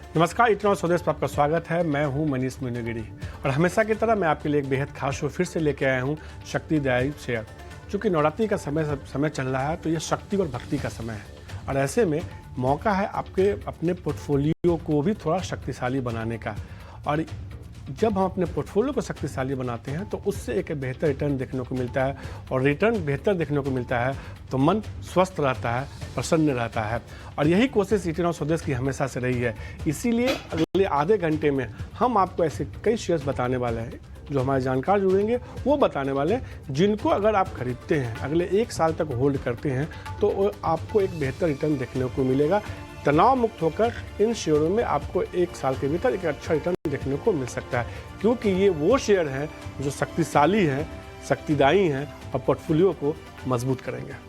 नमस्कार, इतना स्वदेश पर आपका स्वागत है। मैं हूं मनीष मीनागिरी और हमेशा की तरह मैं आपके लिए एक बेहद खास शो फिर से लेके आया हूं, शक्तिदायी शेयर। चूँकि नवरात्रि का समय चल रहा है, तो ये शक्ति और भक्ति का समय है और ऐसे में मौका है आपके अपने पोर्टफोलियो को भी थोड़ा शक्तिशाली बनाने का। और जब हम अपने पोर्टफोलियो को शक्तिशाली बनाते हैं तो उससे एक बेहतर रिटर्न देखने को मिलता है और रिटर्न बेहतर देखने को मिलता है तो मन स्वस्थ रहता है, प्रसन्न रहता है। और यही कोशिश इतना स्वदेश की हमेशा से रही है। इसीलिए अगले आधे घंटे में हम आपको ऐसे कई शेयर्स बताने वाले हैं जो हमारे जानकार जुड़ेंगे, वो बताने वाले हैं जिनको अगर आप खरीदते हैं, अगले 1 साल तक होल्ड करते हैं तो आपको एक बेहतर रिटर्न देखने को मिलेगा। तनाव मुक्त होकर इन शेयरों में आपको 1 साल के भीतर एक अच्छा रिटर्न देखने को मिल सकता है, क्योंकि ये वो शेयर हैं जो शक्तिशाली हैं, शक्तिदायी हैं और पोर्टफोलियो को मजबूत करेंगे।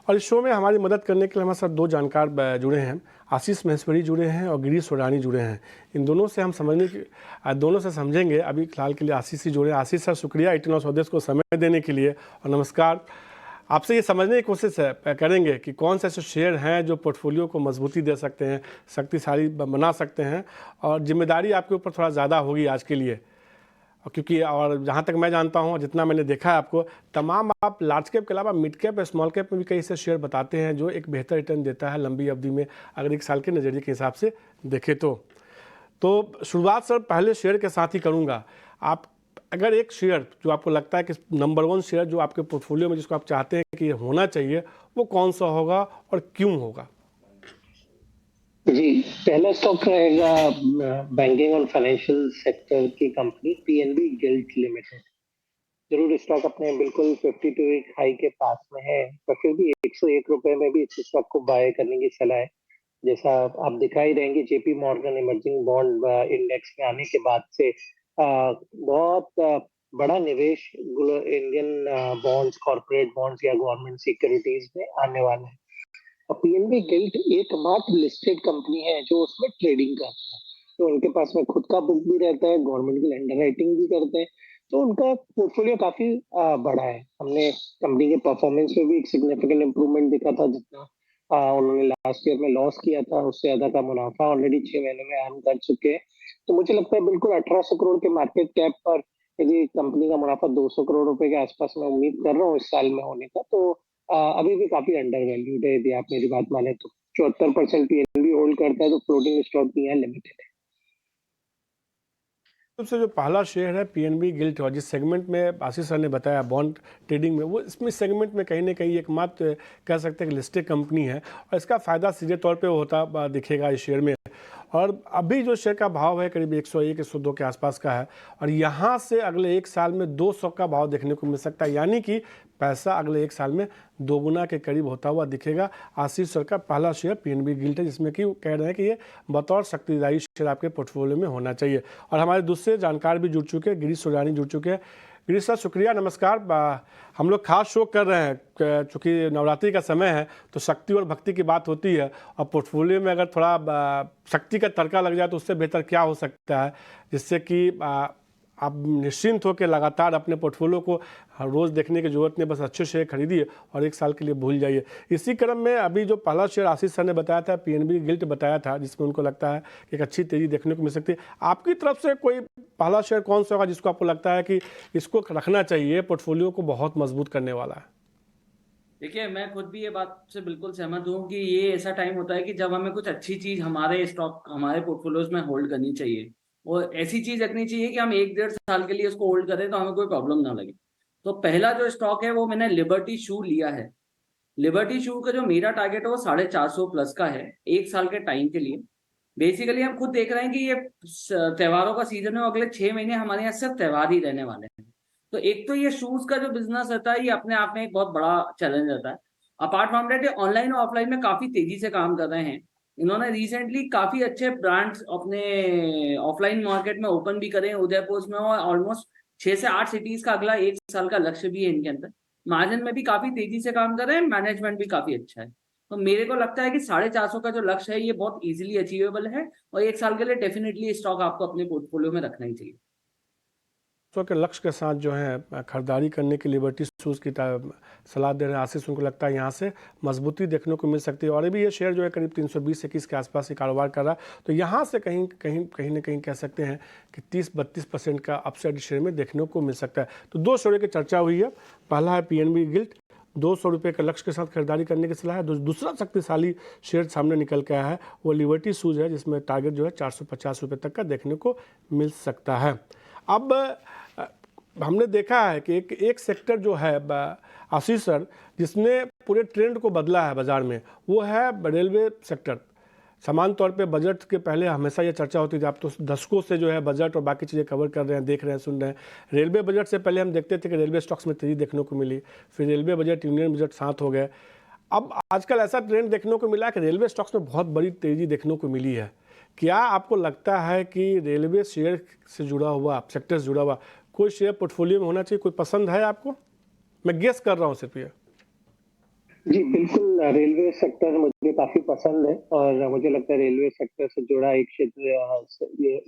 और इस शो में हमारी मदद करने के लिए हमारे साथ 2 जानकार जुड़े हैं। आशीष महेश्वरी जुड़े हैं और गिरीश सोडानी जुड़े हैं। इन दोनों से हम दोनों से समझेंगे। अभी फिलहाल के लिए आशीष ही जुड़े हैं। आशीष सर, शुक्रिया इतना स्वदेश को समय देने के लिए और नमस्कार। आपसे ये समझने की कोशिश करेंगे कि कौन से ऐसे शेयर हैं जो पोर्टफोलियो को मजबूती दे सकते हैं, शक्तिशाली बना सकते हैं और जिम्मेदारी आपके ऊपर थोड़ा ज़्यादा होगी आज के लिए। क्योंकि और जहाँ तक मैं जानता हूँ, जितना मैंने देखा है आपको, तमाम आप लार्ज कैप के अलावा मिड कैप या स्मॉल कैप में भी कई से शेयर बताते हैं जो एक बेहतर रिटर्न देता है लंबी अवधि में, अगर 1 साल के नज़रिए के हिसाब से देखें तो शुरुआत सर पहले शेयर के साथ ही करूँगा। आप अगर एक शेयर जो आपको लगता है कि नंबर 1 शेयर जो आपके पोर्टफोलियो में जिसको आप चाहते हैं कि ये होना चाहिए, वो कौन सा होगा और क्यों होगा? जी, पहला स्टॉक रहेगा बैंकिंग और फाइनेंशियल सेक्टर की कंपनी पीएनबी गिल्ड लिमिटेड। जरूर स्टॉक अपने बिल्कुल 52 वीक हाई के पास में है, पर फिर भी 101 रुपए में भी इस स्टॉक को बाय करने की सलाह है। जैसा आप दिखाई रहेंगे, JP Morgan emerging bond index में आने के बाद से बहुत बड़ा निवेश इंडियन बॉन्ड्स, कॉर्पोरेट बॉन्ड्स या गवर्नमेंट सिक्योरिटीज में आने वाला है। और पीएनबी गिल्ड एकमात्र लिस्टेड कंपनी है जो उसमें ट्रेडिंग करता है, तो उनके पास में खुद का बुक भी रहता है, गवर्नमेंट की अंडर राइटिंग भी करते हैं, तो उनका पोर्टफोलियो काफी बड़ा है। हमने कंपनी के परफॉर्मेंस में भी एक सिग्निफिकेंट इंप्रूवमेंट दिखा था। जितना उन्होंने लास्ट ईयर में लॉस किया था, उससे ज्यादा का मुनाफा ऑलरेडी 6 महीने में अर्न कर चुके हैं। तो मुझे लगता है बिल्कुल 1800 करोड़ के मार्केट कैप पर यदि कंपनी का मुनाफा 200 करोड़ रुपए के आसपास मैं उम्मीद कर रहा हूँ इस साल में होने का, तो अभी भी काफी अंडर वैल्यूड है। यदि आप मेरी बात माने तो 74% पीएनबी होल्ड करता है, तो फ्लोटिंग स्टॉक भी यहाँ लिमिटेड है। सबसे जो पहला शेयर है पीएनबी गिल्ड, और जिस सेगमेंट में आशीष सर ने बताया बॉन्ड ट्रेडिंग में, वो इसमें सेगमेंट में कहीं ना कहीं एकमात्र कह सकते हैं कि लिस्टेड कंपनी है और इसका फ़ायदा सीधे तौर पे होता दिखेगा इस शेयर में। और अभी जो शेयर का भाव है करीब 101-102 के आसपास का है और यहाँ से अगले 1 साल में 200 का भाव देखने को मिल सकता है, यानी कि पैसा अगले 1 साल में दोगुना के करीब होता हुआ दिखेगा। आशीष सर का पहला शेयर पीएनबी गिल्ड है, जिसमें कि कह रहे हैं कि ये बतौर शक्तिदायी शेयर आपके पोर्टफोलियो में होना चाहिए। और हमारे दूसरे जानकार भी जुड़ चुके हैं, गिरीश सोडानी जुड़ चुके हैं। गिरीश सर, शुक्रिया, नमस्कार। हम लोग खास शो कर रहे हैं चूँकि नवरात्रि का समय है तो शक्ति और भक्ति की बात होती है और पोर्टफोलियो में अगर थोड़ा शक्ति का तड़का लग जाए तो उससे बेहतर क्या हो सकता है, जिससे कि आप निश्चिंत होकर लगातार अपने पोर्टफोलियो को हर रोज़ देखने की जरूरत नहीं, बस अच्छे शेयर खरीदिए और 1 साल के लिए भूल जाइए। इसी क्रम में अभी जो पहला शेयर आशीष सर ने बताया था, पीएनबी गिल्ड बताया था, जिसमें उनको लगता है कि एक अच्छी तेज़ी देखने को मिल सकती है। आपकी तरफ से कोई पहला शेयर कौन सा होगा जिसको आपको लगता है कि इसको रखना चाहिए, पोर्टफोलियो को बहुत मजबूत करने वाला है? देखिए, मैं खुद भी ये बात से बिल्कुल सहमत हूँ कि ये ऐसा टाइम होता है कि जब हमें कुछ अच्छी चीज हमारे स्टॉक, हमारे पोर्टफोलियोज में होल्ड करनी चाहिए और ऐसी चीज रखनी चाहिए कि हम 1-1.5 साल के लिए उसको होल्ड करें तो हमें कोई प्रॉब्लम ना लगे। तो पहला जो स्टॉक है वो मैंने लिबर्टी शू लिया है। लिबर्टी शू का जो मेरा टारगेट है वो 450 प्लस का है 1 साल के टाइम के लिए। बेसिकली हम खुद देख रहे हैं कि ये त्योहारों का सीजन है, अगले 6 महीने हमारे यहाँ सिर्फ त्योहार ही रहने वाले हैं। तो एक तो ये शूज का जो बिजनेस रहता है ये अपने आप में एक बहुत बड़ा चैलेंज रहता है। अपार्ट फ्रॉम दैट, ये ऑनलाइन और ऑफलाइन में काफी तेजी से काम कर रहे हैं। इन्होंने रिसेंटली काफी अच्छे ब्रांड्स अपने ऑफलाइन मार्केट में ओपन भी करे हैं उदयपुर में, और ऑलमोस्ट 6 से 8 सिटीज का अगला 1 साल का लक्ष्य भी है इनके अंदर। मार्जिन में भी काफी तेजी से काम कर रहे हैं, मैनेजमेंट भी काफी अच्छा है। तो मेरे को लगता है कि 450 का जो लक्ष्य है ये बहुत इजीली अचीवेबल है, और 1 साल के लिए डेफिनेटली स्टॉक आपको अपने पोर्टफोलियो में रखना ही चाहिए। के लक्ष्य के साथ जो है खरीदारी करने की लिबर्टी शूज़ की सलाह दे रहे हैं आशीष। उनको लगता है यहाँ से मजबूती देखने को मिल सकती है, और अभी ये शेयर जो है करीब 320-21 के आसपास ही कारोबार कर रहा है। तो यहाँ से कहीं ना कहीं कह सकते हैं कि 30-32% का अपसाइड शेयर में देखने को मिल सकता है। तो 2 शेयरों की चर्चा हुई है। पहला है पीएनबी गिल्ट, 200 रुपये के लक्ष्य के साथ खरीदारी करने की सलाह है। दूसरा शक्तिशाली शेयर सामने निकल के आया है, वो लिबर्टी शूज़ है, जिसमें टारगेट जो है 450 रुपये तक का देखने को मिल सकता है। अब हमने देखा है कि एक सेक्टर जो है आशीष सर, जिसने पूरे ट्रेंड को बदला है बाजार में, वो है रेलवे सेक्टर। समान तौर पे बजट के पहले हमेशा ये चर्चा होती थी, आप तो दशकों से जो है बजट और बाकी चीज़ें कवर कर रहे हैं, देख रहे हैं, सुन रहे हैं। रेलवे बजट से पहले हम देखते थे कि रेलवे स्टॉक्स में तेज़ी देखने को मिली, फिर रेलवे बजट, यूनियन बजट साथ हो गए। अब आजकल ऐसा ट्रेंड देखने को मिला है कि रेलवे स्टॉक्स में बहुत बड़ी तेज़ी देखने को मिली है। क्या आपको लगता है कि रेलवे शेयर से जुड़ा हुआ, सेक्टर से जुड़ा हुआ कोई शेयर पोर्टफोलियो में होना चाहिए? कोई पसंद है आपको? मैं गेस कर रहा हूँ सिर्फ ये। जी बिल्कुल, रेलवे सेक्टर मुझे काफी पसंद है, और मुझे लगता है रेलवे सेक्टर से जुड़ा एक क्षेत्र,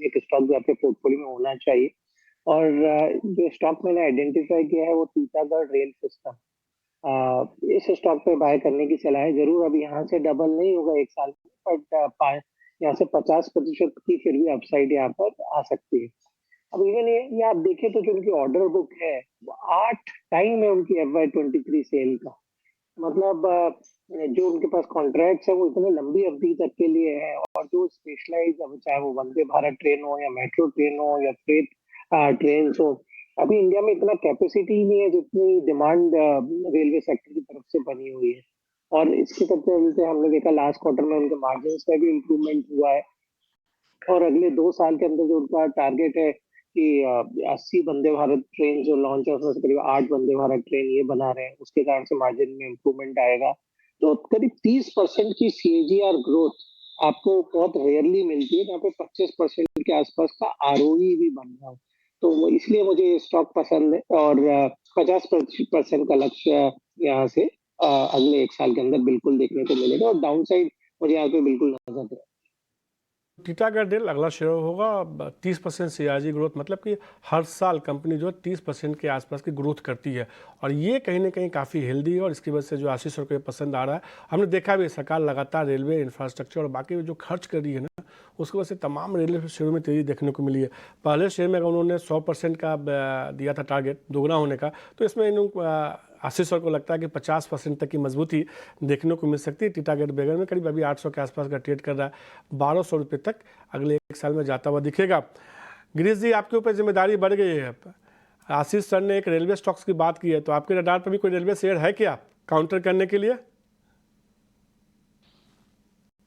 एक स्टॉक भी आपके पोर्टफोलियो में होना चाहिए। और जो स्टॉक मैंने आइडेंटिफाई किया है वो टीटागढ़ रेल सिस्टम। इस स्टॉक पे बाय करने की सलाह है। जरूर अभी यहाँ से डबल नहीं होगा 1 साल में, बट यहाँ से 50% की फिर भी अपसाइड यहाँ पर आ सकती है। अब इवन ये आप देखें तो जो उनकी ऑर्डर बुक है वो 8 टाइम है उनकी FY23 सेल का। मतलब जो उनके पास कॉन्ट्रैक्ट्स है वो इतने लंबी अवधि तक के लिए है, और जो स्पेशलाइज, अब चाहे वो वंदे भारत ट्रेन हो या मेट्रो ट्रेन हो या फ्रेट ट्रेन हो, अभी इंडिया में इतना कैपेसिटी ही नहीं है जितनी डिमांड रेलवे सेक्टर की तरफ से बनी हुई है। और इसके चलते हमने देखा लास्ट क्वार्टर में उनके मार्जिन में भी इम्प्रूवमेंट हुआ है, और अगले 2 साल के अंदर जो उनका टारगेट है कि 80 वंदे भारत ट्रेन जो लॉन्च है उसमें से करीब 8 वंदे भारत ट्रेन ये बना रहे हैं, उसके कारण से मार्जिन में इम्प्रूवमेंट आएगा। तो करीब 30% की CAGR ग्रोथ आपको बहुत रेयरली मिलती है, जहाँ पे 25% के आसपास का ROE भी बन रहा हो। तो इसलिए मुझे ये स्टॉक पसंद है, और 50% का लक्ष्य यहाँ से अगले 1 साल के अंदर बिल्कुल देखने को मिलेगा, और डाउन साइड मुझे यहाँ पे बिल्कुल नजर आता है। टीटागढ़ रेल अगला शेयर होगा 30% CAGR ग्रोथ, मतलब कि हर साल कंपनी जो है 30% के आसपास की ग्रोथ करती है, और ये कहीं ना कहीं काफ़ी हेल्दी है। और इसकी वजह से जो आशीष सर को ये पसंद आ रहा है। हमने देखा भी सरकार लगातार रेलवे इंफ्रास्ट्रक्चर और बाकी जो खर्च कर रही है ना, उसकी वजह से तमाम रेलवे शेयरों में तेज़ी देखने को मिली है। पहले शेयर में अगर उन्होंने 100% का दिया था टारगेट दोगुना होने का, तो इसमें आशीष सर को लगता है कि 50% तक की मजबूती देखने को मिल सकती है। टीटागढ़ बैगन में करीब अभी 800 के आसपास का ट्रेड कर रहा है, 1200 रुपये तक अगले 1 साल में जाता हुआ दिखेगा। गिरीश जी, आपके ऊपर जिम्मेदारी बढ़ गई है। आशीष सर ने एक रेलवे स्टॉक्स की बात की है, तो आपके रडार पर भी कोई रेलवे शेयर है क्या काउंटर करने के लिए?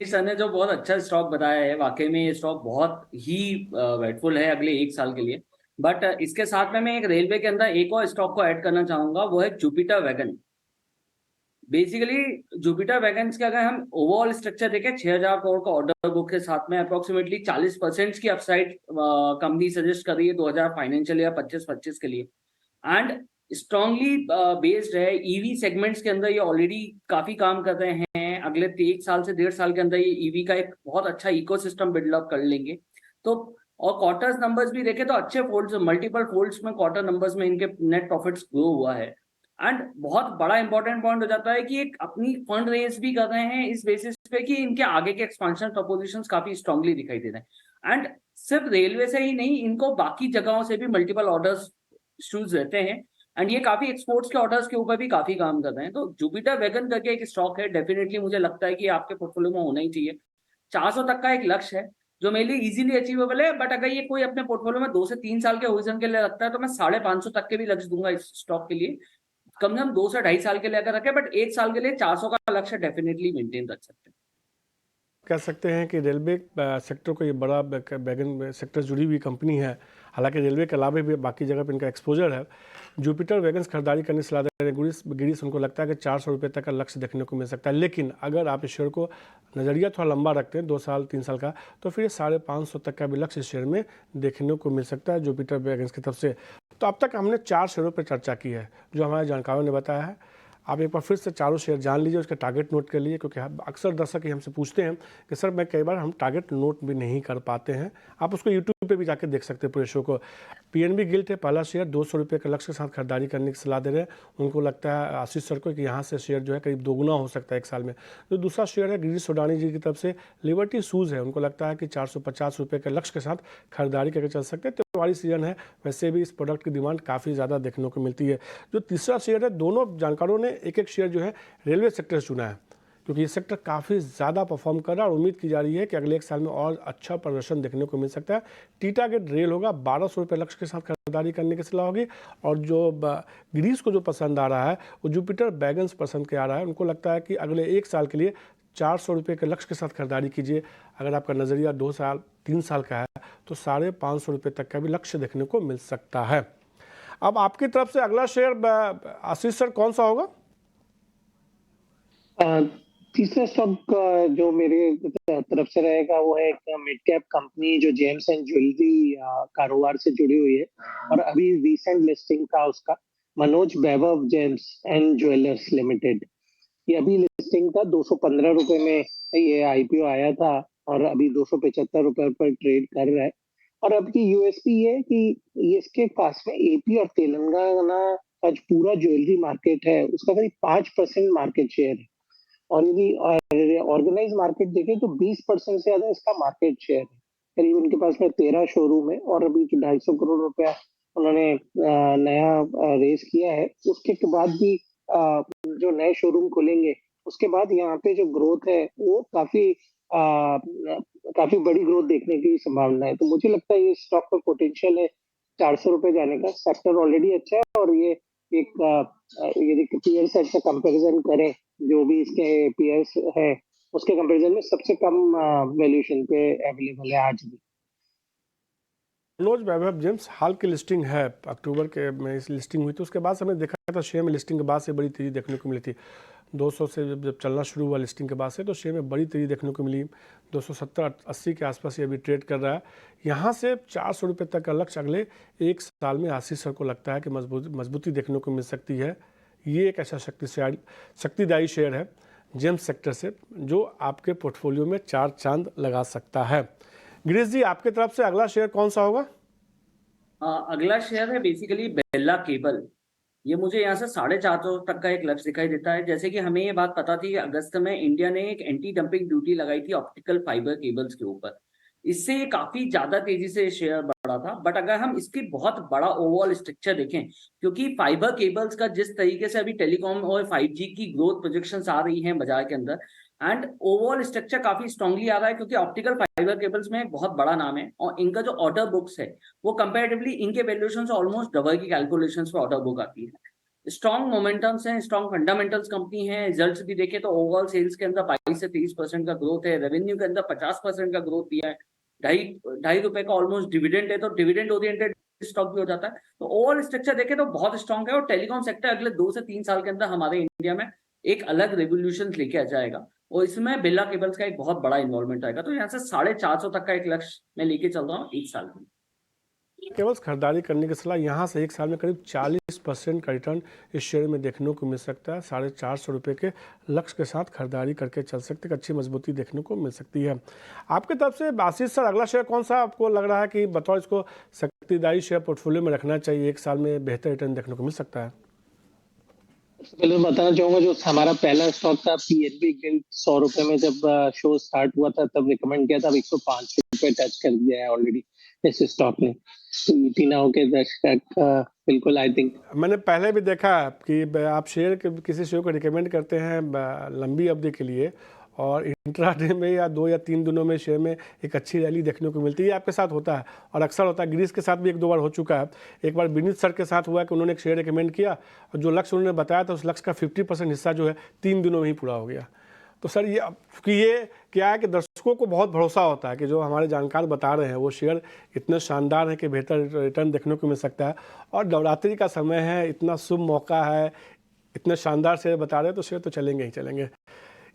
सर ने जो बहुत अच्छा स्टॉक बताया है, वाकई में ये स्टॉक बहुत ही वेटफुल है अगले 1 साल के लिए। बट इसके साथ में मैं एक रेलवे के अंदर एक और स्टॉक को ऐड करना चाहूंगा, वो है Jupiter wagon. Basically Jupiter wagons के अगर हम ओवरऑल स्ट्रक्चर देखें, 6000 करोड़ का ऑर्डर बुक के साथ में अप्रोक्सीमेटली 40% की अपसाइड कंपनी सजेस्ट कर रही है 2000 फाइनेंशियल ईयर 25-25 के लिए, एंड स्ट्रांगली बेस्ड है ईवी सेगमेंट्स के अंदर। ये ऑलरेडी काफी काम कर रहे हैं, अगले 1 साल से 1.5 साल के अंदर ये ईवी का एक बहुत अच्छा इकोसिस्टम बिल्डअप कर लेंगे। तो और क्वार्टर्स नंबर्स भी देखें तो अच्छे फोल्ड्स, मल्टीपल फोल्ड्स में क्वार्टर नंबर्स में इनके नेट प्रॉफिट्स ग्रो हुआ है। एंड बहुत बड़ा इंपॉर्टेंट पॉइंट हो जाता है कि एक अपनी फंड रेज भी कर रहे हैं इस बेसिस पे कि इनके आगे के एक्सपांशन प्रपोजिशंस काफी स्ट्रांगली दिखाई दे रहे हैं। एंड सिर्फ रेलवे से ही नहीं, इनको बाकी जगहों से भी मल्टीपल ऑर्डर्स इश्यूज रहते हैं, एंड ये काफी एक्सपोर्ट्स के ऑर्डर्स के ऊपर भी काफी काम कर रहे हैं। तो जुपिटर वैगन करके एक स्टॉक है, डेफिनेटली मुझे लगता है कि आपके पोर्टफोलियो में होना ही चाहिए। 400 तक का एक लक्ष्य है जो मेरे लिए इजीली अचीवेबल है, बट अगर ये कोई अपने पोर्टफोलियो में 2 से 3 साल के होरिजन के लिए रखता है तो मैं 550 तक के भी लक्ष्य दूंगा इस स्टॉक के लिए। कम से कम 2 से 2.5 साल के लिए अगर रखे, बट 1 साल के लिए 400 का लक्ष्य डेफिनेटली मेंटेन रख सकते हैं। कह सकते हैं कि रेलवे सेक्टर को ये बड़ा वैगन सेक्टर जुड़ी हुई कंपनी है। हालांकि रेलवे के अलावा भी बाकी जगह पर इनका एक्सपोजर है। जुपिटर वैगन्स खरीदारी करने सलाह दे रहे हैं गिरीश। उनको लगता है कि 400 रुपये तक का लक्ष्य देखने को मिल सकता है, लेकिन अगर आप इस शेयर को नज़रिया थोड़ा लंबा रखते हैं, 2 साल 3 साल का, तो फिर 550 तक का भी लक्ष्य इस शेयर में देखने को मिल सकता है जुपिटर वैगन्स की तरफ से। तो अब तक हमने 4 शेयरों पर चर्चा की है जो हमारे जानकारों ने बताया है। आप एक बार फिर से चारों शेयर जान लीजिए, उसका टारगेट नोट कर लीजिए, क्योंकि अक्सर दर्शक ही हमसे पूछते हैं कि सर मैं कई बार हम टारगेट नोट भी नहीं कर पाते हैं। आप उसको यूट्यूब पे भी जाके देख सकते हैं पूरे शो को। पीएनबी गिल्ट है पहला शेयर, 200 रुपये के लक्ष्य के साथ खरीदारी करने की सलाह दे रहे हैं। उनको लगता है आशीष सर को कि यहाँ से शेयर जो है करीब दोगुना हो सकता है एक साल में। जो दूसरा शेयर है गिरीश सोडानी जी की तरफ से, लिबर्टी शूज़ है, उनको लगता है कि 450 रुपये के लक्ष्य के साथ खरीदारी करके चल सकते हैं। त्योहारी सीजन है, वैसे भी इस प्रोडक्ट की डिमांड काफ़ी ज़्यादा देखने को मिलती है। जो तीसरा शेयर है, दोनों जानकारों ने एक एक शेयर जो है रेलवे सेक्टर से चुना है, क्योंकि ये सेक्टर काफ़ी ज़्यादा परफॉर्म कर रहा है और उम्मीद की जा रही है कि अगले एक साल में और अच्छा प्रदर्शन देखने को मिल सकता है। टीटागेट रेल होगा, 1200 रुपये लक्ष्य के साथ खरीदारी करने की सलाह होगी। और जो गिरीश को जो पसंद आ रहा है वो जुपिटर बैगन्स पसंद के आ रहा है। उनको लगता है कि अगले एक साल के लिए 400 रुपये के लक्ष्य के साथ खरीदारी कीजिए। अगर आपका नज़रिया 2 साल 3 साल का है तो 550 रुपये तक का भी लक्ष्य देखने को मिल सकता है। अब आपकी तरफ से अगला शेयर आशीष सर कौन सा होगा? तीसरा स्टॉक जो मेरे तरफ से रहेगा वो है एक मिड कैप कंपनी जो जेम्स एंड ज्वेलरी कारोबार से जुड़ी हुई है और अभी रिसेंट लिस्टिंग था उसका, मनोज वैभव जेम्स एंड ज्वेलर्स लिमिटेड। ये अभी लिस्टिंग था, 215 रुपए में ये आईपीओ आया था और अभी 275 रुपए पर ट्रेड कर रहा है। और अब की यूएसपी ये है कि ये इसके पास में एपी और तेलंगाना का जो पूरा ज्वेलरी मार्केट है उसका करीब 5% मार्केट शेयर है। और यदि ऑर्गेनाइज मार्केट देखें तो 20% से ज्यादा इसका मार्केट शेयर है। करीब उनके पास में 13 शोरूम है और अभी 250 करोड़ रुपया उन्होंने नया रेस किया है। उसके बाद भी जो नए शोरूम खुलेंगे उसके बाद यहाँ पे जो ग्रोथ है वो काफी बड़ी ग्रोथ देखने की संभावना है। तो मुझे लगता है ये स्टॉक का पोटेंशियल है 400 रुपए जाने का। सेक्टर ऑलरेडी अच्छा है और ये एक यदि पीयर सेट से कंपैरिजन करें, जो भी इसके पीएस है उसके कंपैरिजन में सबसे कम वैल्यूएशन पे अवेलेबल है आज भी। मनोज वैभव जेम्स हाल की लिस्टिंग है, अक्टूबर के में इस लिस्टिंग हुई, तो उसके बाद से हमने देखा था शेयर में लिस्टिंग के बाद से बड़ी तेज़ी देखने को मिली थी। 200 से जब चलना शुरू हुआ लिस्टिंग के बाद से तो शेयर में बड़ी तेज़ी देखने को मिली। 270-80 के आसपास ये अभी ट्रेड कर रहा है। यहाँ से 400 रुपये तक का लक्ष्य अगले एक साल में आशीष सर को लगता है कि मजबूती देखने को मिल सकती है। ये एक ऐसा शक्तिदायी शेयर है जेम्स सेक्टर से जो आपके पोर्टफोलियो में 4 चांद लगा सकता है। गिरीश जी, आपके तरफ से अगला शेयर कौन सा होगा? अगला शेयर है बेसिकली बेल्ला केबल। ये मुझे यहाँ से 450 तक का एक लक्ष्य दिखाई देता है। जैसे कि हमें ये बात पता थी कि अगस्त में इंडिया ने एक एंटी डंपिंग ड्यूटी लगाई थी ऑप्टिकल फाइबर केबल्स के ऊपर। इससे ये काफी ज्यादा तेजी से शेयर बढ़ा था। बट अगर हम इसकी बहुत बड़ा ओवरऑल स्ट्रक्चर देखें, क्योंकि फाइबर केबल्स का जिस तरीके से अभी टेलीकॉम और 5G की ग्रोथ प्रोजेक्शंस आ रही हैं बाजार के अंदर, एंड ओवरऑल स्ट्रक्चर काफी स्ट्रांगली आ रहा है, क्योंकि ऑप्टिकल फाइबर केबल्स में एक बहुत बड़ा नाम है और इनका जो ऑर्डर बुक्स है वो कंपैरेटिवली इनके वैल्यूएशन से ऑलमोस्ट डबल की कैलकुलेशंस पे ऑर्डर बुक आती है। स्ट्रॉन्ग मोमेंटम्स हैं, स्ट्रॉन्ग फंडामेंटल्स कंपनी है। रिजल्ट्स भी देखें तो ओवरऑल सेल्स के अंदर 22 से 30% का ग्रोथ है, रेवेन्यू के अंदर 50% का ग्रोथ दिया है, ढाई रुपए का ऑलमोस्ट डिविडेंड है, तो डिविडेंड ओरिएंटेड स्टॉक भी हो जाता है। तो ओवरऑल स्ट्रक्चर देखें तो बहुत स्ट्रॉन्ग है और टेलीकॉम सेक्टर अगले 2 से 3 साल के अंदर हमारे इंडिया में एक अलग रेवोल्यूशन लेके आ जाएगा और इसमें बिरला केबल्स का एक बहुत बड़ा इन्वॉल्वमेंट आएगा। तो यहाँ से 450 तक का एक लक्ष्य मैं लेके चल रहा हूँ एक साल में। केवल खरीदारी करने की सलाह, यहाँ से एक साल में करीब 40% का रिटर्न इस शेयर में देखने को मिल सकता है। 450 रुपये के लक्ष्य के साथ खरीदारी करके चल सकते हैं, अच्छी मजबूती देखने को मिल सकती है। आपकी तरफ से आशीष सर अगला शेयर कौन सा आपको लग रहा है कि बतौर इसको शक्तिदायी शेयर पोर्टफोलियो में रखना चाहिए, एक साल में बेहतर रिटर्न देखने को मिल सकता है? सबसे पहले मैं बताना चाहूंगा जो हमारा पहला स्टॉक था पीएनबी गिल्ड, 100 रुपए में जब शो स्टार्ट हुआ था तब रिकमेंड किया था, अब 105 रुपए टच कर दिया है ऑलरेडी इस स्टॉक ने। तीनों के दशक बिल्कुल आई थिंक मैंने पहले भी देखा कि आप शेयर किसी शेयर को रिकमेंड करते हैं लंबी अवधि के लिए और इंट्राडे में या 2 या 3 दिनों में शेयर में एक अच्छी रैली देखने को मिलती है। आपके साथ होता है और अक्सर होता है, गिरीश के साथ भी 1-2 बार हो चुका है। एक बार विनीत सर के साथ हुआ कि उन्होंने एक शेयर रिकमेंड किया और जो लक्ष्य उन्होंने बताया था उस लक्ष्य का 50% हिस्सा जो है 3 दिनों में ही पूरा हो गया। तो सर ये क्या है कि दर्शकों को बहुत भरोसा होता है कि जो हमारे जानकार बता रहे हैं वो शेयर इतने शानदार है कि बेहतर रिटर्न देखने को मिल सकता है। और नवरात्रि का समय है, इतना शुभ मौका है, इतने शानदार शेयर बता रहे हैं तो शेयर तो चलेंगे ही चलेंगे।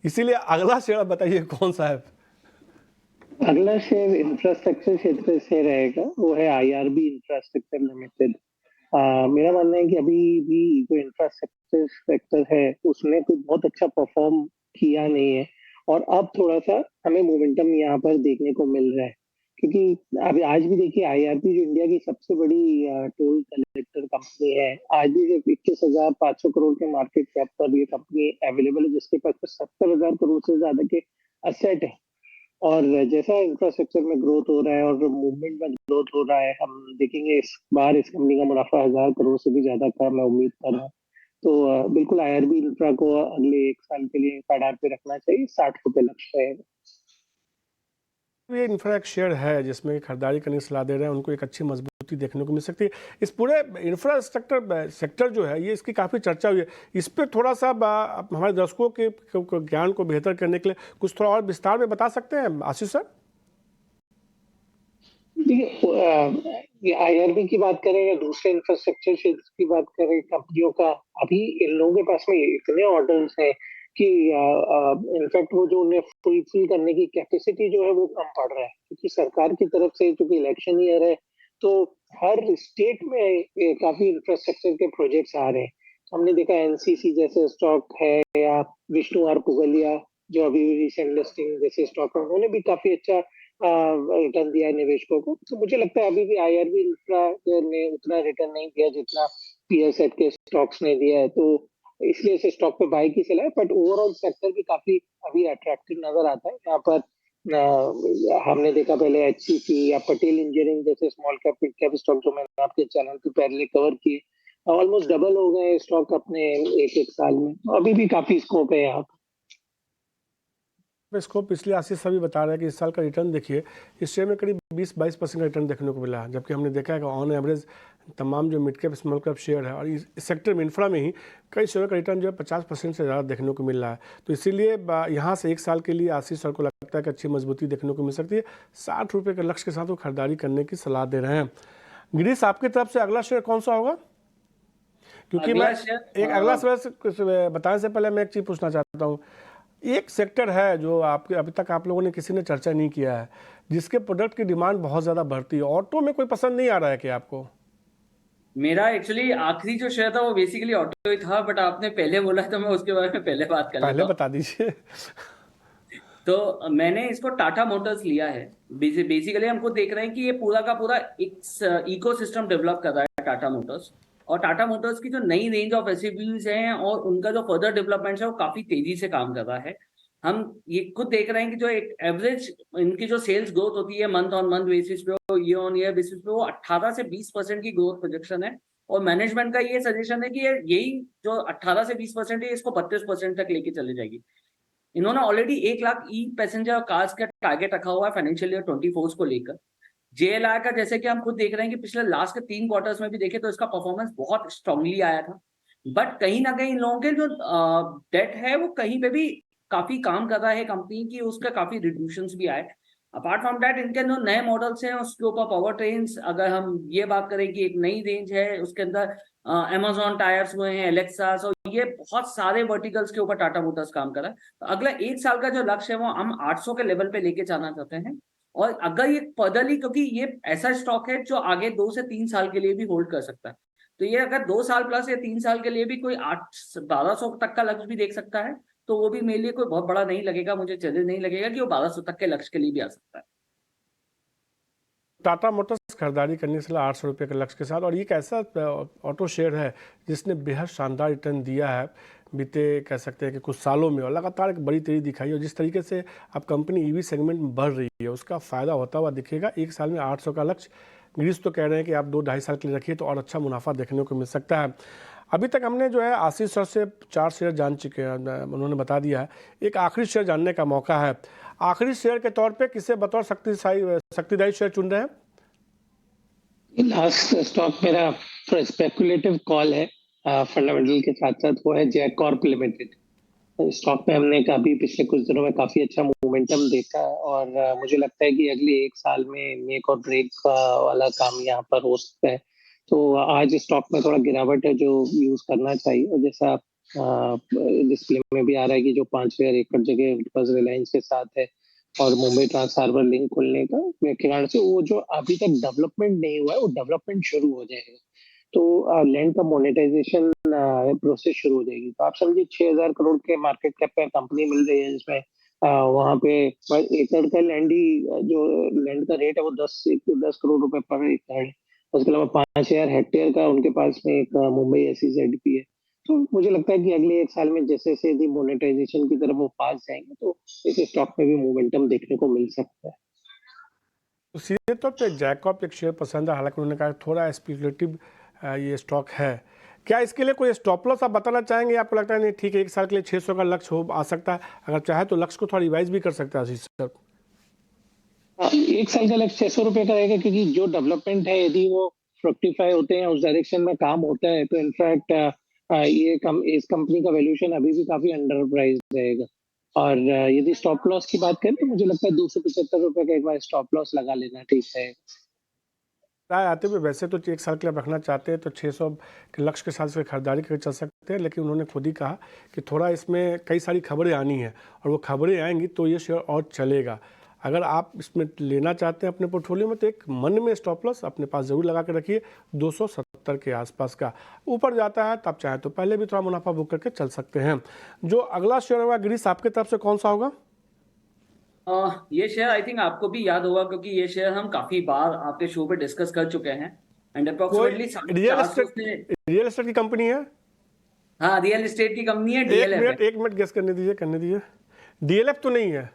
इसीलिए अगला शेयर बताइए कौन सा है? अगला शेयर इंफ्रास्ट्रक्चर क्षेत्र से रहेगा, वो है आईआरबी इंफ्रास्ट्रक्चर लिमिटेड। मेरा मानना है कि अभी भी जो इंफ्रास्ट्रक्चर सेक्टर है उसने कुछ बहुत अच्छा परफॉर्म किया नहीं है, और अब थोड़ा-सा हमें मोमेंटम यहाँ पर देखने को मिल रहा है। क्योंकि अभी आज भी देखिए आईआरबी जो इंडिया की सबसे बड़ी टोल कलेक्टर कंपनी है, आज भी सिर्फ 21,500 करोड़ के मार्केट कैप पर ये कंपनी अवेलेबल है, जिसके पास में 70,000 करोड़ से ज़्यादा के एसेट है। और जैसा इंफ्रास्ट्रक्चर में ग्रोथ हो रहा है और मूवमेंट में ग्रोथ हो रहा है, हम देखेंगे इस बार इस कंपनी का मुनाफा 1,000 करोड़ से भी ज़्यादा का मैं उम्मीद कर रहा हूँ। तो बिल्कुल आईआरबी इंफ्रा को अगले 1 साल के लिए रडार पे रखना चाहिए, ₹60 लक्ष्य रहेगा। ये इंफ्रा एक शेयर है जिसमें खरीदारी करने की सलाह दे रहे हैं, उनको एक अच्छी मजबूती देखने को मिल सकती है। इस पूरे इंफ्रास्ट्रक्चर सेक्टर जो है, ये इसकी काफ़ी चर्चा हुई है। इस पे थोड़ा सा हमारे दर्शकों के ज्ञान को बेहतर करने के लिए कुछ थोड़ा और विस्तार में बता सकते हैं आशीष सर? देखिए, ये आईआरबी की बात करें या दूसरे इंफ्रास्ट्रक्चर शेयर्स की बात करें कंपनियों का, अभी इन लोगों के पास में इतने ऑर्डर्स हैं कि इनफैक्ट वो जो उन्हें फुलफिल करने की कैपेसिटी जो है वो कम पड़ रहा है, क्योंकि सरकार की तरफ से चूंकि इलेक्शन ईयर है, तो हर स्टेट में काफी इंफ्रास्ट्रक्चर के प्रोजेक्ट्स आ रहे हैं। हमने देखा एनसीसी जैसे स्टॉक है, या विष्णु आर पुगलिया जो अभी रिसेंट लिस्टिंग जैसे स्टॉक है, उन्होंने भी काफी अच्छा रिटर्न दिया है निवेशकों को। तो मुझे लगता है अभी भी आईआरबी इंफ्रा ने उतना रिटर्न नहीं दिया जितना पीएसएट के स्टॉक्स ने दिया है, तो इसलिए इसे स्टॉक पे बाय की सलाह है। बट ओवरऑल सेक्टर भी काफी अभी अट्रैक्टिव नजर आता है। यहाँ पर हमने देखा पहले एचसीसी या पटेल इंजीनियरिंग जैसे small cap mid cap stock जो मैंने आपके चैनल पे पहले कवर किए, ऑलमोस्ट डबल हो गए स्टॉक अपने एक एक साल में। अभी भी काफी स्कोप है यहाँ पर। इसको पिछले आशीष सभी बता रहे हैं कि इस साल का रिटर्न देखिए, इस शेयर में करीब 20-22% का रिटर्न देखने को मिला है, जबकि हमने देखा है कि ऑन एवरेज तमाम जो mid cap small cap share है और इस सेक्टर में इंफ्रा में ही कई शेयरों का रिटर्न जो है 50% से ज़्यादा देखने को मिल रहा है। तो इसीलिए यहाँ से 1 साल के लिए आशीष सर को लगता है कि अच्छी मजबूती देखने को मिल सकती है। ₹60 के लक्ष्य के साथ वो खरीदारी करने की सलाह दे रहे हैं। गिरीश, आपकी तरफ से अगला शेयर कौन सा होगा? क्योंकि मैं एक अगला शेयर बताने से पहले मैं एक चीज़ पूछना चाहता हूँ। एक सेक्टर है जो आपके अभी तक आप लोगों ने किसी ने चर्चा नहीं किया है, जिसके प्रोडक्ट की डिमांड बहुत ज़्यादा बढ़ती है। ऑटो में कोई पसंद नहीं आ रहा है क्या आपको? मेरा एक्चुअली आखिरी जो शेयर था वो बेसिकली ऑटो ही था, बट आपने पहले बोला तो मैं उसके बारे में पहले बात कर लेता पहले हूँ। बता दीजिए। तो मैंने इसको टाटा मोटर्स लिया है। बेसिकली हमको देख रहे हैं कि ये पूरा का पूरा एक इकोसिस्टम डेवलप कर रहा है टाटा मोटर्स, और टाटा मोटर्स की जो नई रेंज ऑफ एसयूवीज हैं और उनका जो फर्दर डेवलपमेंट है वो काफी तेजी से काम कर रहा है। हम ये खुद देख रहे हैं कि जो एक एवरेज इनकी जो सेल्स ग्रोथ होती है मंथ ऑन मंथ बेसिस पे, ईयर ऑन ईयर बेसिस पे, वो 18 से 20% की ग्रोथ प्रोजेक्शन है। और मैनेजमेंट का ये सजेशन है कि यही जो 18 से 20% है इसको 32% तक लेके चले जाएगी। इन्होंने ऑलरेडी 1 लाख ई पैसेंजर कार्स का टारगेट रखा हुआ है फाइनेंशियल ईयर 24 को लेकर। जेएलआर का जैसे कि हम खुद देख रहे हैं कि पिछले लास्ट के 3 क्वार्टर्स में भी देखे तो इसका परफॉर्मेंस बहुत स्ट्रांगली आया था। बट कहीं ना कहीं इन लोगों के जो डेट है वो कहीं पे भी काफी काम कर रहा है कंपनी की, उसका काफी रिड्यूशंस भी आए। अपार्ट फ्रॉम दैट इनके जो नए मॉडल्स हैं उसके ऊपर पावर ट्रेन्स, अगर हम ये बात करें कि एक नई रेंज है उसके अंदर अमेजॉन टायर्स हुए हैं, एलेक्सास, और ये बहुत सारे वर्टिकल्स के ऊपर टाटा मोटर्स काम कर रहा है। तो अगला 1 साल का जो लक्ष्य है वो हम 800 के लेवल पे लेके जाना चाहते हैं। और अगर ये फर्दरली, क्योंकि ये ऐसा स्टॉक है जो आगे 2 से 3 साल के लिए भी होल्ड कर सकता है, तो ये अगर 2 साल प्लस या 3 साल के लिए भी कोई 1200 तक का लक्ष्य भी देख सकता है, तो वो भी मेरे लिए कोई बहुत बड़ा नहीं लगेगा, मुझे चैलेंज नहीं लगेगा कि वो 1200 तक के लक्ष्य के लिए भी आ सकता है। टाटा मोटर्स खरीदारी करने से ₹800 के लक्ष्य के साथ, और ये एक ऐसा ऑटो शेयर है जिसने बेहद शानदार रिटर्न दिया है बीते कह सकते हैं कि कुछ सालों में, और लगातार एक बड़ी तेजी दिखाई है। और जिस तरीके से अब कंपनी ईवी सेगमेंट में बढ़ रही है उसका फ़ायदा होता हुआ दिखेगा। 1 साल में 800 का लक्ष्य, गिरीश तो कह रहे हैं कि आप 2-2.5 साल के लिए रखिए तो और अच्छा मुनाफा देखने को मिल सकता है। अभी तक हमने जो है आशीष सर से 4 शेयर जान चुके हैं, उन्होंने बता दिया है। एक आखिरी शेयर जानने का मौका है, आखिरी शेयर के तौर पर किसे बतौर शक्तिदायी शेयर चुन रहे हैं? लास्ट स्टॉक मेरा स्पेकुलेटिव कॉल है, फंडामेंटल के साथ साथ, वो है जैक कॉर्प लिमिटेड। स्टॉक में हमने काफी पिछले कुछ दिनों में काफी अच्छा मोमेंटम देखा, और मुझे लगता है कि अगले 1 साल में मेक और ब्रेक वाला काम यहाँ पर हो सकता है। तो आज स्टॉक में थोड़ा गिरावट है जो यूज करना चाहिए, और जैसा डिस्प्ले में भी आ रहा है कि जो 5,000 एकड़ जगह बस रिलायंस के साथ है और मुंबई ट्रांस हार्बर लिंक खुलने का, मेरे ख्याल से वो जो अभी तक डेवलपमेंट नहीं हुआ है वो डेवलपमेंट शुरू हो जाएगा। तो लैंड का मोनेटाइजेशन प्रोसेस शुरू हो जाएगी। तो आप समझिए 6,000 करोड़ के मार्केट कैप पे कंपनी मिल रही है जिसमें वहाँ पे पर एकड़ का लैंड ही जो लैंड का रेट है वो 10 करोड़ रुपए पर एकड़ है। उसके अलावा 5,000 हेक्टेयर का उनके पास में एक मुंबई एसईजेड भी है। तो मुझे लगता है कि अगले 1 साल में जैसे जैसे यदि मोनेटाइजेशन की तरफ वो पास जाएंगे तो इस स्टॉक में भी मोमेंटम देखने को मिल सकता है। तो सीधे तौर पे जैकॉब एक शेयर पसंद है, हालांकि उन्होंने कहा थोड़ा स्पेकुलेटिव ये स्टॉक है। क्या इसके लिए कोई स्टॉप लॉस आप बताना चाहेंगे? आपको लगता है नहीं ठीक है 1 साल के लिए 600 का लक्ष्य हो आ सकता है, अगर चाहे तो लक्ष्य को थोड़ा रिवाइज भी कर सकता है आशीष सर? 1 साल का लक्ष्य 600 रुपए का रहेगा, क्योंकि जो डेवलपमेंट है यदि वो फ्रुक्टिफाई होते हैं, उस डायरेक्शन में काम होता है, तो इनफैक्ट इस कंपनी का वैल्यूएशन अभी भी काफी अंडर प्राइस रहेगा। और यदि स्टॉप लॉस की बात करें तो मुझे लगता है 275 रुपए का एक बार स्टॉप लॉस लगा लेना ठीक है। राय आते हुए वैसे तो 1 साल के लिए आप रखना चाहते हैं तो 600 के लक्ष्य के साथ से खरीदारी करके चल सकते हैं, लेकिन उन्होंने खुद ही कहा कि थोड़ा इसमें कई सारी खबरें आनी हैं और वो खबरें आएंगी तो ये शेयर और चलेगा। अगर आप इसमें लेना चाहते हैं अपने पोर्टफोलियो में तो एक मन में स्टॉप लॉस अपने पास ज़रूर लगा के रखिए 270 के आसपास का। ऊपर जाता है तब चाहे तो पहले भी थोड़ा मुनाफा बुक करके चल सकते हैं। जो अगला शेयर होगा गिरीश आपके तरफ से कौन सा होगा? ये शेयर आई थिंक आपको भी याद होगा, क्योंकि ये शेयर हम काफी बार आपके शो पे डिस्कस कर चुके हैं एंड अप्रोक्सीमेटली रियल एस्टेट की कंपनी है। हाँ, रियल एस्टेट की कंपनी है, एक मिनट गेस करने दीजिए। डीएलएफ तो नहीं है?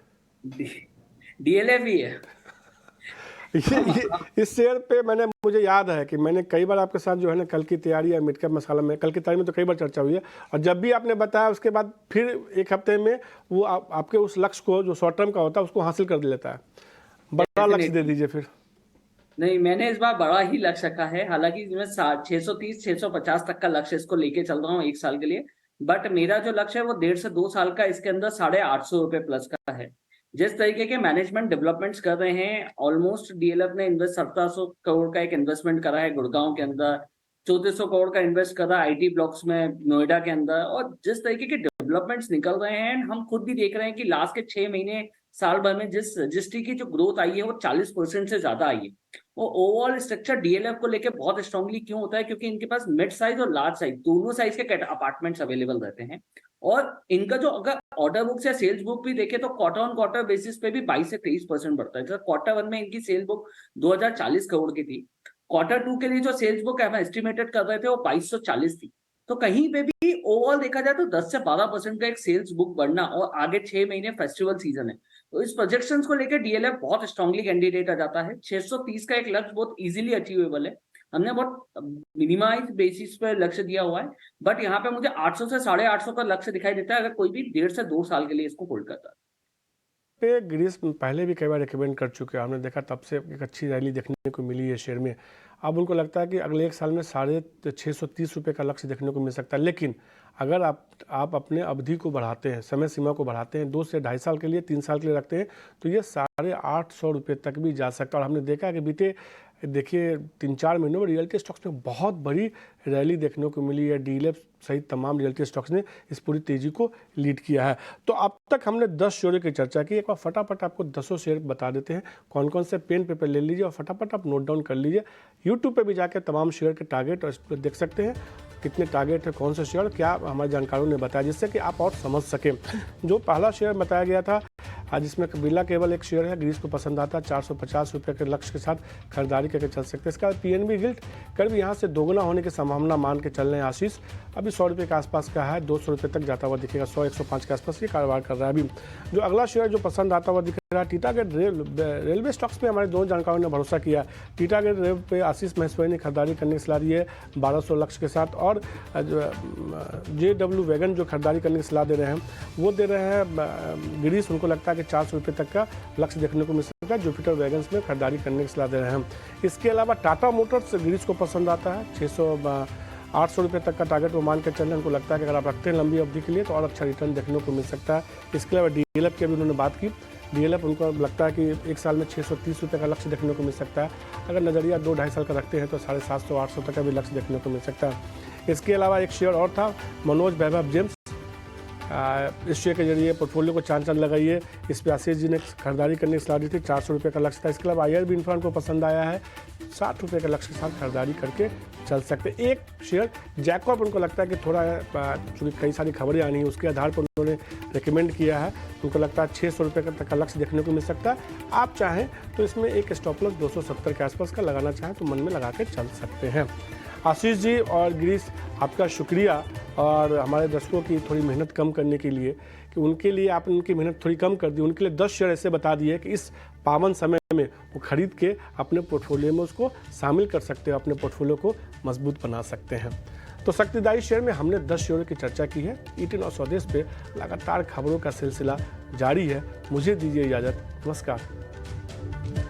डीएलएफ ही है। इस शेयर पे मुझे याद है कि मैंने कई बार आपके साथ जो है ना कल की तैयारी या मिड कैप मसाला में कल की तैयारी में तो कई बार चर्चा हुई है, और जब भी आपने बताया उसके बाद फिर एक हफ्ते में वो आपके उस लक्ष्य को जो शॉर्ट टर्म का होता है उसको हासिल कर लेता है। बड़ा लक्ष्य दे दीजिए फिर। नहीं, मैंने इस बार बड़ा ही लक्ष्य रखा है, हालांकि मैं 630-650 तक का लक्ष्य इसको लेके चल रहा हूँ 1 साल के लिए। बट मेरा जो लक्ष्य है वो 1.5 से 2 साल का इसके अंदर 850 रुपए प्लस का है। जिस तरीके के मैनेजमेंट डेवलपमेंट्स कर रहे हैं, ऑलमोस्ट डीएलएफ ने इन्वेस्ट 1700 करोड़ का एक इन्वेस्टमेंट करा है गुड़गांव के अंदर, 3400 करोड़ का इन्वेस्ट करा आईटी ब्लॉक्स में नोएडा के अंदर, और जिस तरीके के डेवलपमेंट्स निकल रहे हैं हम खुद भी देख रहे हैं कि लास्ट के 6 महीने साल भर में जिस रजिस्ट्री की जो ग्रोथ आई है वो 40% से ज्यादा आई है। वो ओवरऑल स्ट्रक्चर डीएलएफ को लेकर बहुत स्ट्रांगली क्यों होता है, क्योंकि इनके पास मिड साइज और लार्ज साइज दोनों साइज के अपार्टमेंट्स अवेलेबल रहते हैं। और इनका जो अगर ऑर्डर बुक या सेल्स बुक भी देखे तो क्वार्टर ऑन क्वार्टर बेसिस पे भी 22 से 23% बढ़ता है। जैसे क्वार्टर 1 में इनकी सेल बुक 2040 करोड़ की थी, क्वार्टर 2 के लिए जो सेल्स बुक एस्टिमेटेड कर रहे थे वो 2240 थी। तो कहीं पे भी ओवरऑल देखा जाए तो 10 से 12% का एक सेल्स बुक बढ़ना, और आगे 6 महीने फेस्टिवल सीजन है, तो इस प्रोजेक्शंस को लेकर डीएलएफ बहुत स्ट्रांगली कैंडिडेट आ जाता है। 630 का एक लक्ष्य बहुत इजीली अचीवेबल है, हमने बहुत मिनिमाइज बेसिस पर लक्ष्य दिया हुआ है। बट यहाँ पे मुझे 800 से 850 का लक्ष्य दिखाई देता है अगर कोई भी 1.5 से 2 साल के लिए इसको होल्ड करता है। पे गिरीश पहले भी कई बार रिकमेंड कर चुके हैं, हमने देखा तब से एक अच्छी रैली देखने को मिली है शेयर में। अब उनको लगता है कि अगले 1 साल में 630 रुपये का लक्ष्य देखने को मिल सकता है, लेकिन अगर आप अपने अवधि को बढ़ाते हैं, समय सीमा को बढ़ाते हैं, 2 से 2.5 साल के लिए 3 साल के लिए रखते हैं तो ये 850 रुपये तक भी जा सकता है। और हमने देखा कि बीते देखिए 3-4 महीनों में रियल्टी स्टॉक्स में बहुत बड़ी रैली देखने को मिली है। डीएलएफ सहित तमाम रियल्टी स्टॉक्स ने इस पूरी तेजी को लीड किया है। तो अब तक हमने 10 शेयरों की चर्चा की, एक बार फटाफट आपको 10 शेयर बता देते हैं कौन कौन से। पेन पेपर ले लीजिए और फटाफट आप नोट डाउन कर लीजिए। यूट्यूब पे भी जाकर तमाम शेयर के टारगेट और इस पर देख सकते हैं कितने टारगेट है, कौन से शेयर, क्या हमारे जानकारों ने बताया, जिससे कि आप और समझ सकें। जो पहला शेयर बताया गया था आज इसमें बिरला केबल एक शेयर है, गिरीश को पसंद आता है, 450 रुपये के लक्ष्य के साथ खरीदारी करके चल सकते हैं। इसका पीएनबी गिल्ट करीब यहाँ से दोगुना होने की संभावना मान के चल रहे हैं आशीष। अभी 100 रुपये के आसपास का है, 200 रुपये तक जाता हुआ दिखेगा, 100-105 के आसपास ये कारोबार कर रहा है। अभी जो अगला शेयर जो पसंद आता हुआ दिख रहा है टीटागढ़ रेलवे स्टॉक्स पे हमारे दोनों जानकारों ने भरोसा किया। टीटागढ़ रेल पे आशीष महेश्वरी ने खरीदारी करने की सलाह दी है 1200 लक्ष्य के साथ, और JW वैगन जो खरीदारी करने की सलाह दे रहे हैं वो दे रहे हैं गिरीश, उनको लगता है कि 400 रुपये तक का लक्ष्य देखने को मिल सकता है। जुपिटर वैगन्स में खरीदारी करने की सलाह दे रहे हैं। इसके अलावा टाटा मोटर्स गिरीश को पसंद आता है, 800 रुपये तक का टारगेट वो मान के चल रहे हैं। उनको लगता है कि अगर आप रखते हैं लंबी अवधि के लिए तो और अच्छा रिटर्न देखने को मिल सकता है। इसके अलावा डीएलएफ की भी उन्होंने बात की, डीएलएफ उनको लगता है कि 1 साल में 630 रुपये का लक्ष्य देखने को मिल सकता है। अगर नज़रिया 2-2.5 साल का रखते हैं तो 750-800 तक का भी लक्ष्य देखने को मिल सकता है। इसके अलावा एक शेयर और था मनोज वैभव जेम्स, इस शेयर के जरिए पोर्टफोलियो को चांद चांद लगाइए। इस पर आशीष जी ने खरीदारी करने की सलाह दी थी, 400 रुपये का लक्ष्य था। इसके अलावा IRB इंफ्रा को पसंद आया है, 60 रुपये के लक्ष्य के साथ खरीदारी करके चल सकते। एक शेयर जैकॉप उनको लगता है कि थोड़ा, चूँकि कई सारी खबरें आनी है उसके आधार पर उन्होंने रिकमेंड किया है, उनको लगता है 600 रुपये तक का लक्ष्य देखने को मिल सकता है। आप चाहें तो इसमें एक स्टॉप लॉस 270 के आसपास का लगाना चाहें तो मन में लगा के चल सकते हैं। आशीष जी और गिरीश, आपका शुक्रिया, और हमारे दर्शकों की थोड़ी मेहनत कम करने के लिए, कि उनके लिए आपने उनकी मेहनत थोड़ी कम कर दी, उनके लिए 10 शेयर ऐसे बता दिए कि इस पावन समय में वो खरीद के अपने पोर्टफोलियो में उसको शामिल कर सकते हो, अपने पोर्टफोलियो को मजबूत बना सकते हैं। तो शक्तिदायी शेयर में हमने 10 शेयरों की चर्चा की है। ईटीएन और स्वदेश पे लगातार खबरों का सिलसिला जारी है। मुझे दीजिए इजाज़त, नमस्कार।